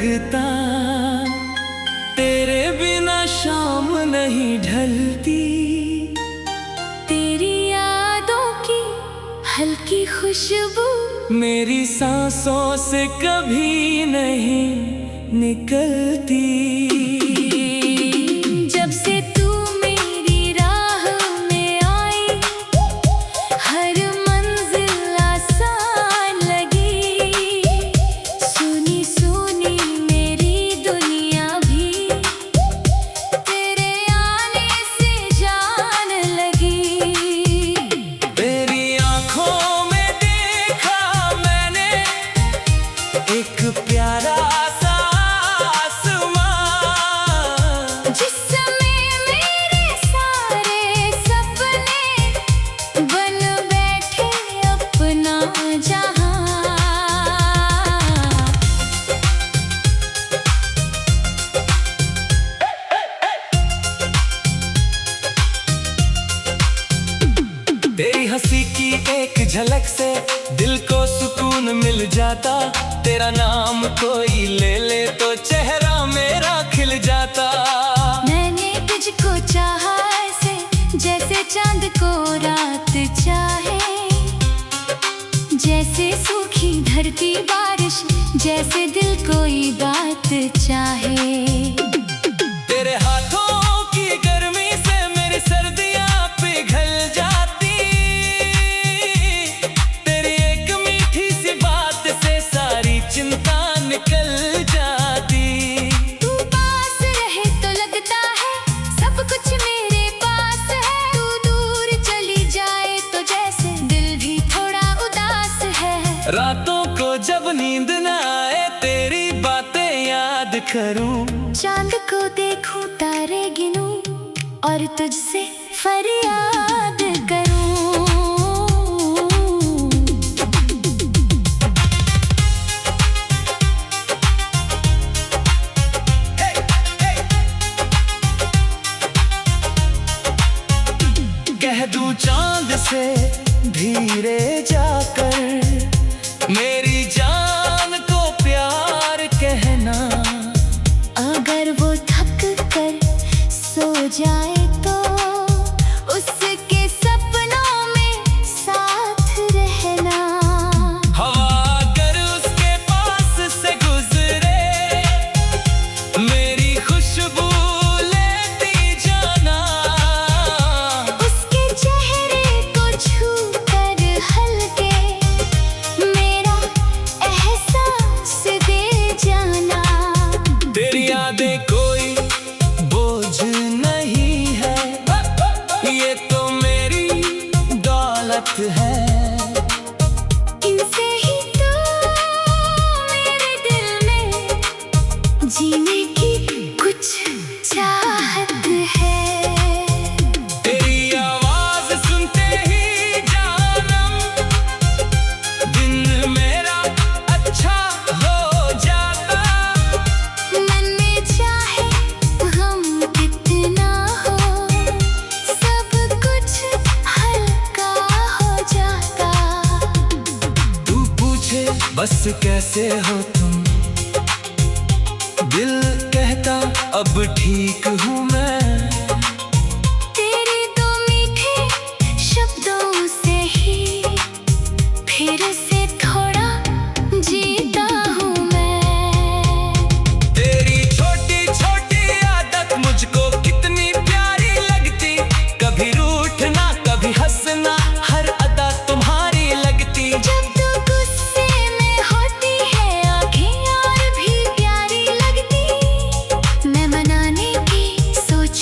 लगता, तेरे बिना शाम नहीं ढलती। तेरी यादों की हल्की खुशबू मेरी सांसों से कभी नहीं निकलती। जब से तू मेरी राह में आई, हर मंजिल आसान लगी। सुनी सुनी मेरी दुनिया भी तेरे आने से जान लगी। तेरी आंखों में देखा मैंने एक प्यारा सा आसमां, जिस समय मेरे सारे सपने बन बैठे अपना जहां। तेरी हंसी की एक झलक से दिल को सुकून मिल जाता। तेरा नाम कोई ले ले तो चेहरा मेरा खिल जाता। मैंने तुझको चाहा ऐसे जैसे चांद को रात चाहे, जैसे सूखी धरती बारिश, जैसे दिल कोई बात चाहे। तेरे हाथों की गर्मी से मेरी सर्दियां पिघल जाती। तेरी एक मीठी सी बात से सारी चिंता निकल जाती। तू पास रहे तो लगता है सब कुछ मेरे पास है। तू दूर चली जाए तो जैसे दिल भी थोड़ा उदास है। रातों को जब नींद न आए तेरी बातें याद करूं। चांद को देखूं, तारे गिनूं और तुझसे फरियाद करूं। कह दूं चांद से धीरे जाकर, मेरी जान को प्यार कहना। अगर वो थक कर सो जाए तो उसके सपनों में साथ रहना। हवा अगर उसके पास से गुजरे, मेरी खुशबू लेती जाना। उसके चेहरे को छू कर हल्के मेरा एहसास दे जाना। तेरी यादें कोई बोझ नहीं है, ये तो मेरी दौलत है। इनसे ही तो मेरे दिल में जीने की कुछ चाहत है। तेरी आवाज सुनते ही जानम दिन मेरा अच्छा हो जाता। मन में चाहे हम कितना हो, सब कुछ हल्का हो जाता। तू पूछे बस कैसे हो तुम, दिल कहता अब ठीक हूँ मैं। तेरे दो मीठे शब्दों से ही फिर से थोड़ा जीता हूँ मैं। तेरी छोटी छोटी आदत मुझको कितनी प्यारी लगती। कभी रूठना कभी हंसना, हर अदा तुम्हारी लगती। जब तू गुस्से में होती है आँखें और भी प्यारी लगती। मैं मनाने की सोच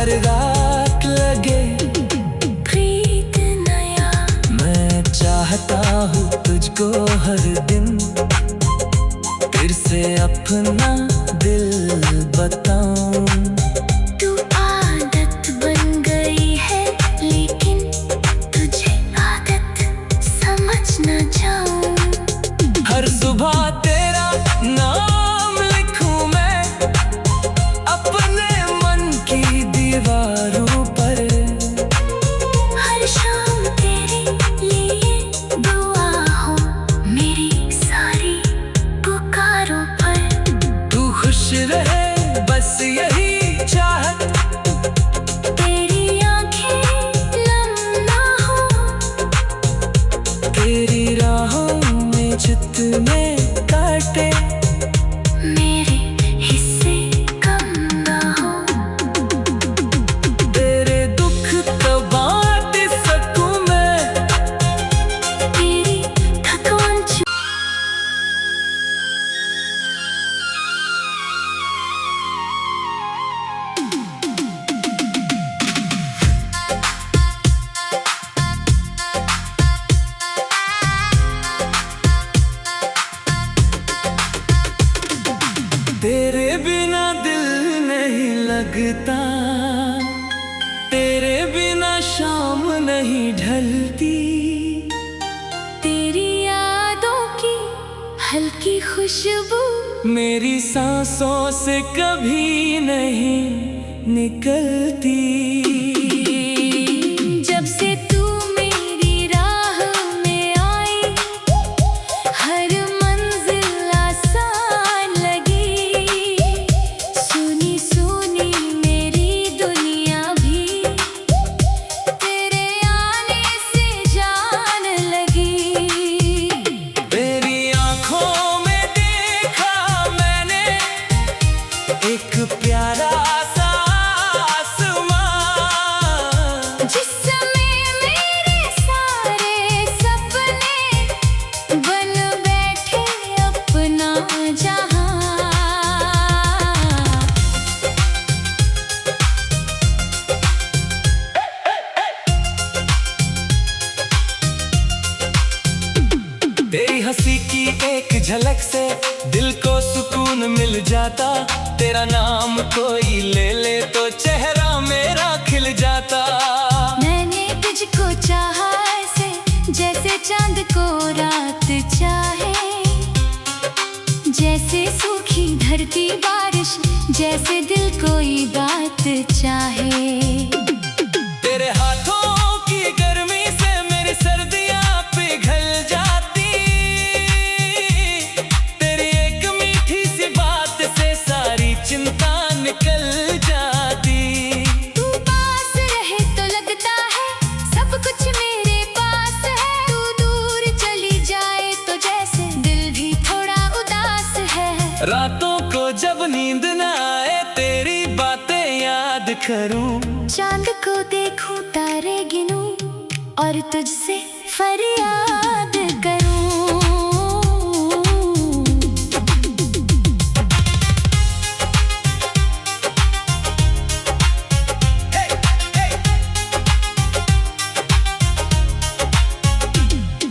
हर रात लगे प्रीत नया। मैं चाहता हूँ तुझको हर दिन फिर से अपना दिल बताऊं। तू आदत बन गई है लेकिन तुझे आदत समझ न जाऊं। हर सुबह तेरा नाम लिखूं मैं अपने मन की दीवारों पर। हर शाम तेरे लिए दुआ हो मेरी सारी पुकारों पर। तू खुश रहे बस यही चाहत, तेरी आंखें नम ना हो। तेरी राहों में जितने कांटे मेरे हिस्से कम ना हो। तेरे दुख तो बांट सकूं मैं। तेरी थकान तेरे बिना दिल नहीं लगता, तेरे बिना शाम नहीं ढलती। तेरी यादों की हल्की खुशबू मेरी सांसों से कभी नहीं निकलती। जब से तू मेरी राह में आई हर मंजिल आसान लगी। सुनी सुनी मेरी दुनिया भी तेरे आने से जान लगी। तेरी आंखों में देखा मैंने एक प्यारा सा आसमां, जिसमें मेरे सारे सपने बन बैठे अपना जहां। तेरी हंसी की एक झलक से दिल को सुकून मिल जाता। तेरा नाम कोई ले ले तो चेहरा मेरा खिल जाता। मैंने तुझको चाहा ऐसे जैसे चांद को रात चाहे। जैसे सूखी धरती बारिश जैसे दिल कोई बात चाहे। तेरे हाथों की गर्मी से मेरी सर्दियां पिघल जाती। तेरी एक मीठी सी बात से सारी चिंता निकल जाती। तू पास रहे तो लगता है सब कुछ मेरे पास है। तू दूर चली जाए तो जैसे दिल भी थोड़ा उदास है। रातों को जब नींद न आए तेरी बातें याद करूं। चांद को देखूं तारे गिनूं और तुझसे फरियाद करूं।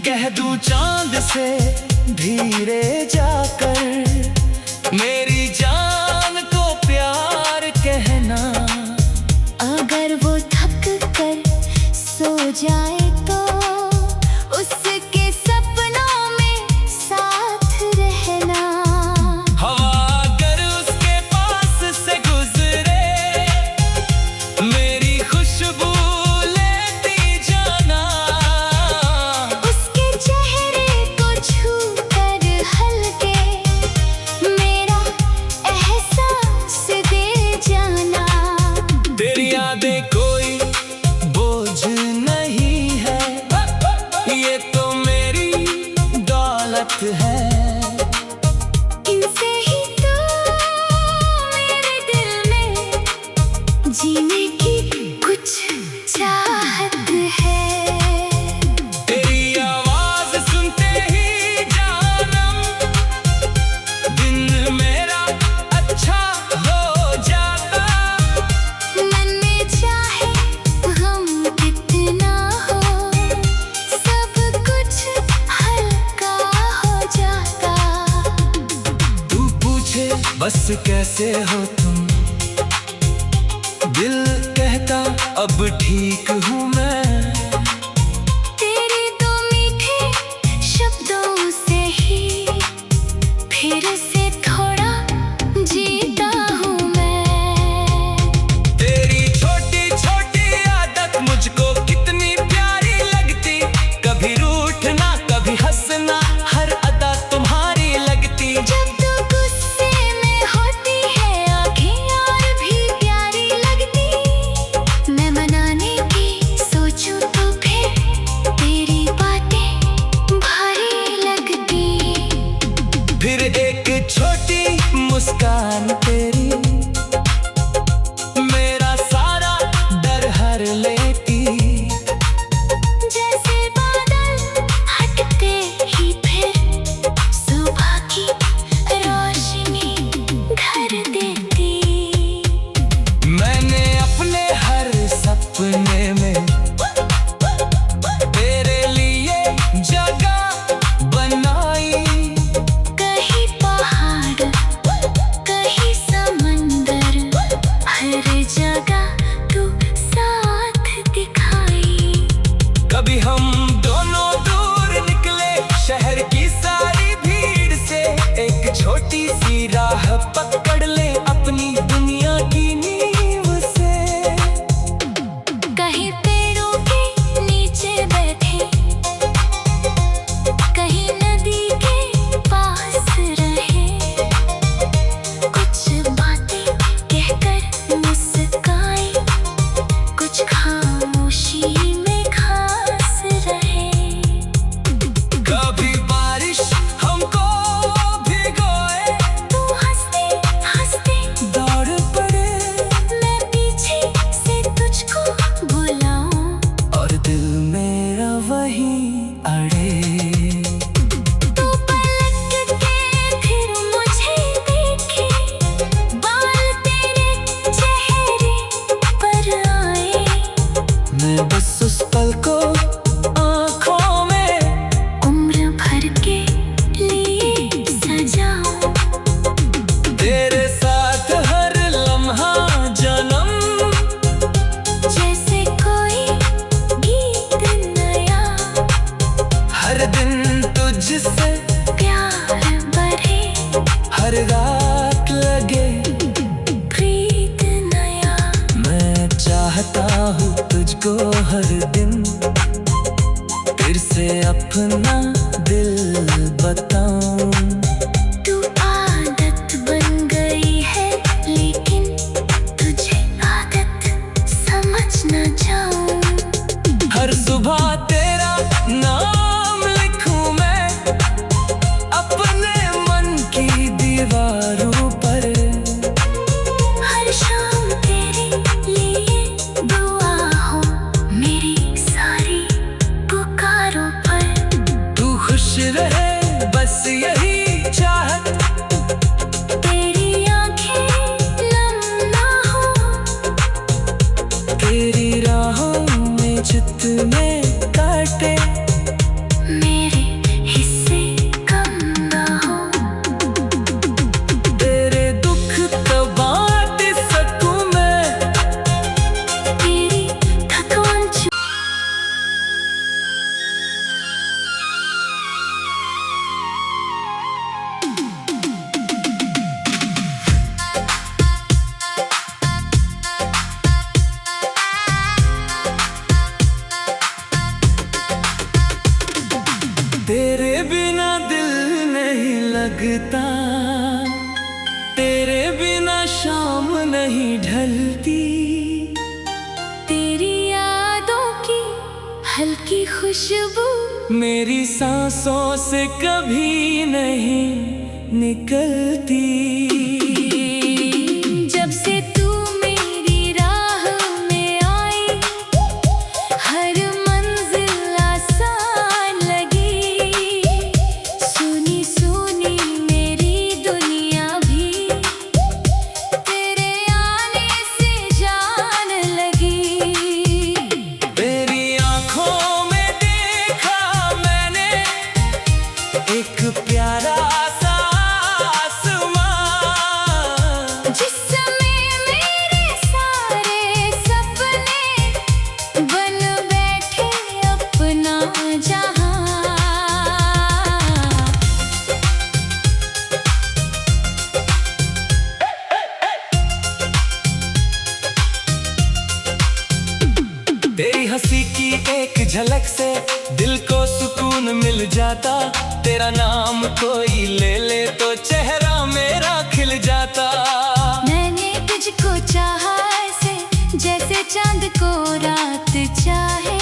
कह दूं चांद से धीरे जाकर मेरी जान को प्यार कहना। अगर वो थक कर सो जाए तो उसके सपनों में साथ रहना। हवा अगर उसके पास से गुजरे मेरी खुशबू लेती जाना। उसके चेहरे को छू कर हल्का कैसे हो तुम? दिल कहता अब ठीक हूँ मैं। तेरे दो मीठे शब्दों से ही फिर से थोड़ा जीता हूँ मैं। तेरी छोटी छोटी आदत मुझको कितनी प्यारी लगती, कभी रूठना कभी हंसना, हर अदा तुम्हारी लगती। जब तू गुस्से में होती है आंखें और भी प्यारी लगती। मैं मनाने की सोचूं तो फिर तेरी बातें भारी लगती। फिर एक छोटी मुस्कान तेरी मेरा सारा डर हर लेती। जैसे बादल हटते ही फिर सुबह की रोशनी घर देती। मैंने अपने हर सपने में तेरे लिए जगह बनाई। कहीं पहाड़ कहीं समंदर, हर जगह तू साथ दिखाई। कभी हम दोनों दूर निकले शहर की सारी भीड़ से, एक छोटी सी राह पकड़ ले अपनी दुनिया की नींव से। कहीं पेड़ों के नीचे बैठे, कहीं नदी के पास रहे, कुछ बातें कहकर मुस्काए, कुछ खामोशी में खास रहे। कभी बारिश हमको भिगोए, तू हंसते हंसते दौड़ पड़े, मैं पीछे से तुझको बुलाऊं। और दिल मेरा वहीं अड़े। तू पलट के फिर मुझे देखे, बाल तेरे चेहरे पर आए। मैं बस उस पल को आँखों में उम्र भर के लिए सजाऊं। तेरे साथ हर लम्हा जन्म, जैसे कोई गीत नया, हर दिन तुझसे प्यार बढ़े, हर रात लगे प्रीत नया। मैं चाहता हूँ तुझको हर दिन फिर से अपना दिल बताऊं। तू आदत बन गई है लेकिन तुझे आदत समझ न जाऊं। हर सुबह तेरा नाम लिखूं मैं अपने मन की दीवारों पर। हर शाम तेरे लिए दुआ हो मेरी सारी पुकारों पर। तू खुश रहे बस यही चाहत, तेरी आंखें नम ना हो, तेरी राहों में जितने काटे मेरे हिस्से कम ना हो। तेरे दुख तो बांट सकूं मैं। तेरी थकान तेरे बिना दिल नहीं लगता, तेरे बिना शाम नहीं ढलती। तेरी यादों की हल्की खुशबू मेरी सांसों से कभी नहीं निकलती। जब से तू मेरी राह में आई, हर मंजिल आसान लगी। सुनी सुनी मेरी दुनिया भी तेरे आने से जान लगी। तेरी आंखों में देखा मैंने एक प्यारा सा आसमां, हंसी की एक झलक से दिल को सुकून मिल जाता। तेरा नाम कोई ले ले तो चेहरा मेरा खिल जाता। मैंने तुझको चाहा ऐसे जैसे चांद को रात चाहे,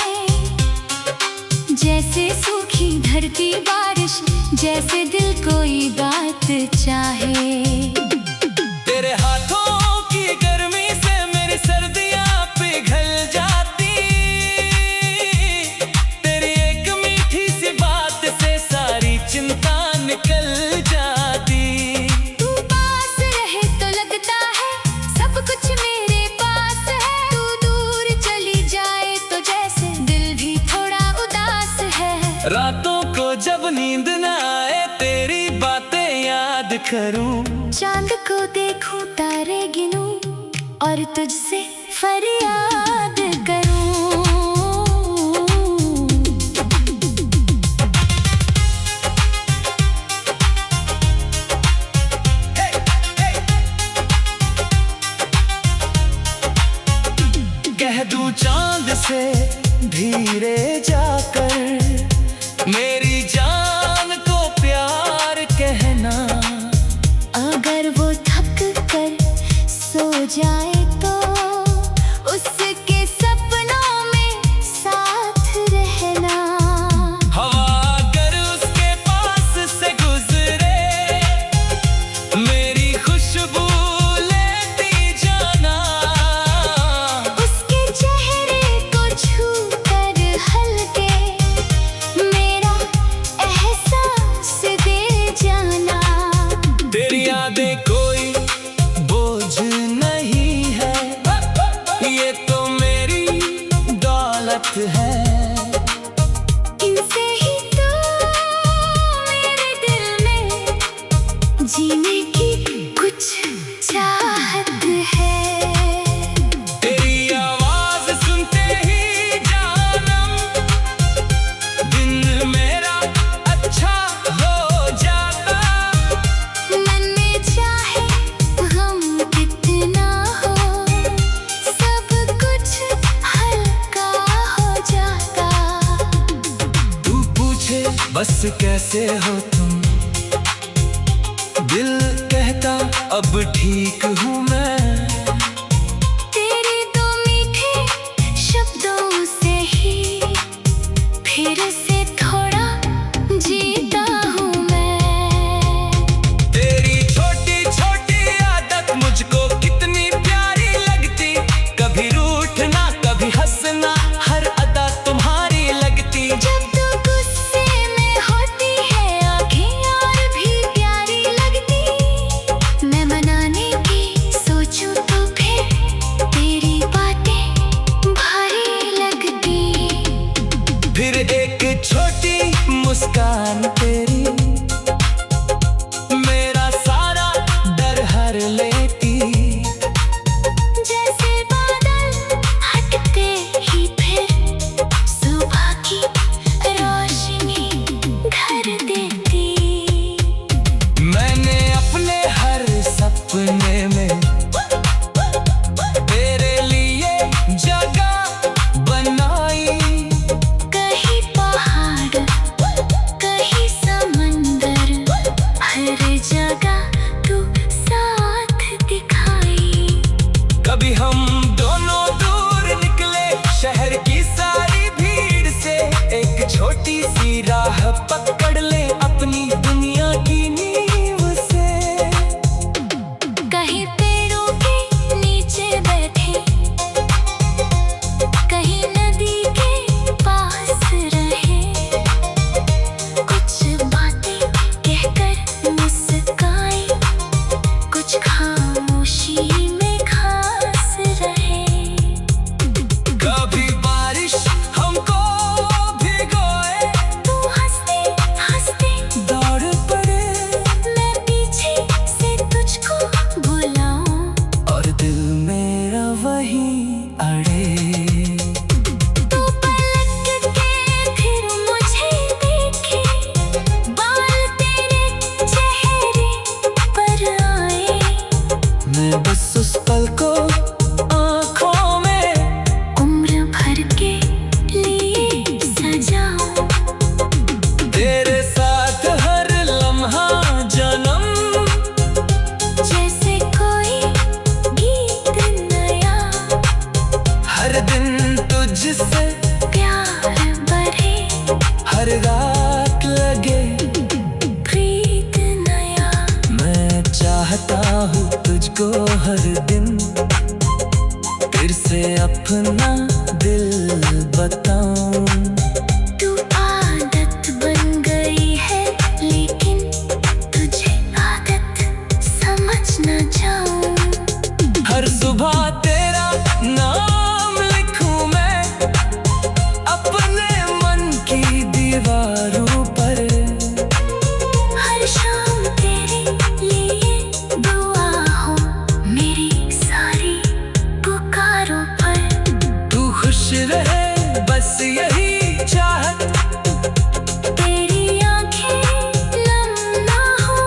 जैसे सूखी धरती बारिश, जैसे दिल कोई बात चाहे। तेरे हाथों की गर्मी से मेरी सर्दियां पिघल जाती। तेरी एक मीठी सी बात से सारी चिंता निकल जाती। तू पास रहे तो लगता है सब कुछ मेरे पास है। तू दूर चली जाए तो जैसे दिल भी थोड़ा उदास है। रातों को जब नींद न आए तेरी बातें याद करूं। चांद को देखूं, तारे गिनूं और तुझसे फरियाद करूं। कह दूं चांद से धीरे जाकर, मेरी जान को प्यार कहना। अगर वो थक कर सो जाए तो उसके सपनों में साथ रहना। हवा अगर उसके पास से गुजरे, मेरी खुशबू लेती जाना। उसके चेहरे को छू कर हल्के मेरा एहसास दे जाना। तेरी यादें कोई बोझ नहीं है, ये तो मेरी दौलत है। इनसे ही तो मेरे दिल में जीने की कुछ चाहत है। तेरी आवाज सुनते ही जानम दिन मेरा अच्छा हो जाता। मन में चाहे हम कितना हो, सब कुछ हल्का हो जाता। तू पूछे बस कैसे हो तुम, दिल कहता अब ठीक हूँ मैं। तेरे दो मीठे शब्दों से ही फिर से थोड़ा जीता हूँ मैं। तेरी छोटी छोटी आदत मुझको कितनी प्यारी लगती। कभी रूठना कभी हंसना, हर अदा तुम्हारी लगती। जब तू गुस्से में होती है आंखें और भी प्यारी लगती। मैं मनाने की अपना दिल बताऊं। तू आदत बन गई है, लेकिन तुझे आदत समझ न जाऊं। हर सुबह तेरा नाम लिखूं मैं अपने मन की दीवारों पर। हर शाम तेरे लिए दुआ हो मेरी सारी पुकारों पर। तू खुश रहे बस यही चाहत, तेरी आंखें नम ना हो,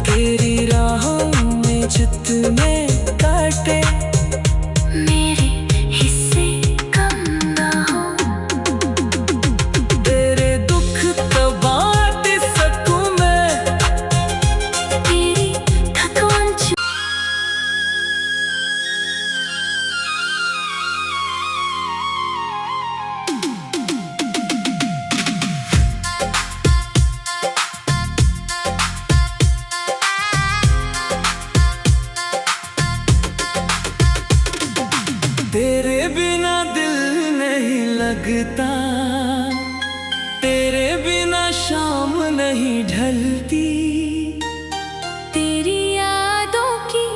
तेरी राहों में जितने काटे मेरे हिस्से कम ना हो। तेरे दुख तो बांट सकूं मैं, तेरी थकान तेरे बिना दिल नहीं लगता, तेरे बिना शाम नहीं ढलती। तेरी यादों की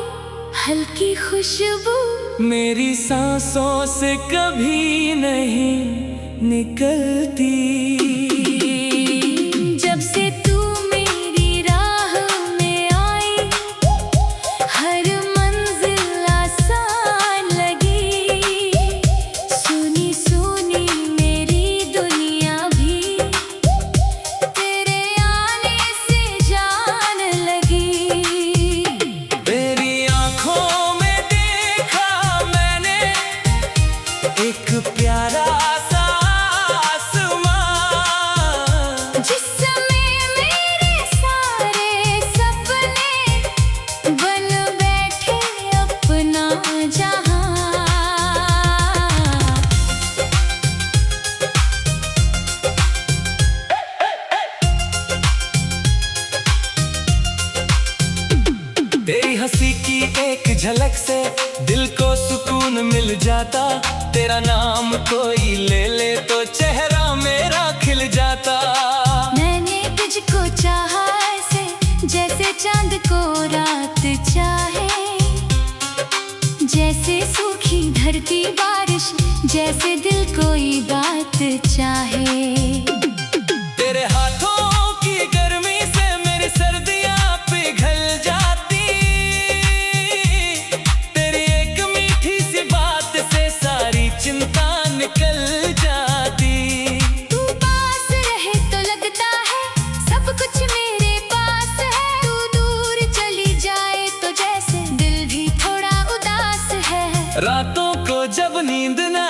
हल्की खुशबू मेरी सांसों से कभी नहीं निकलती। जब से तू मेरी राह में आई, हर मंजिल आसान लगी। सुनी सुनी मेरी दुनिया भी तेरे आने से जान लगी। मेरी आंखों में देखा मैंने एक प्यारा सा आसमां, जिस समय मेरे सारे सपने बन बैठे अपना जहां। तेरी हंसी की एक झलक से दिल को सुकून मिल जाता। तेरा नाम कोई ले ले तो चेहरा मेरा खिल जाता। मैंने तुझको चाहा ऐसे, जैसे चांद को रात चाहे, जैसे सूखी धरती बारिश, जैसे दिल कोई बात चाहे। तेरे हाथों की गर्मी से मेरी सर्दियां पिघल जाती। तेरी एक मीठी सी बात से सारी चिंता निकल जाती। तू पास रहे तो लगता है सब कुछ मेरे पास है। तू दूर चली जाए तो जैसे दिल भी थोड़ा उदास है। रातों को जब नींद ना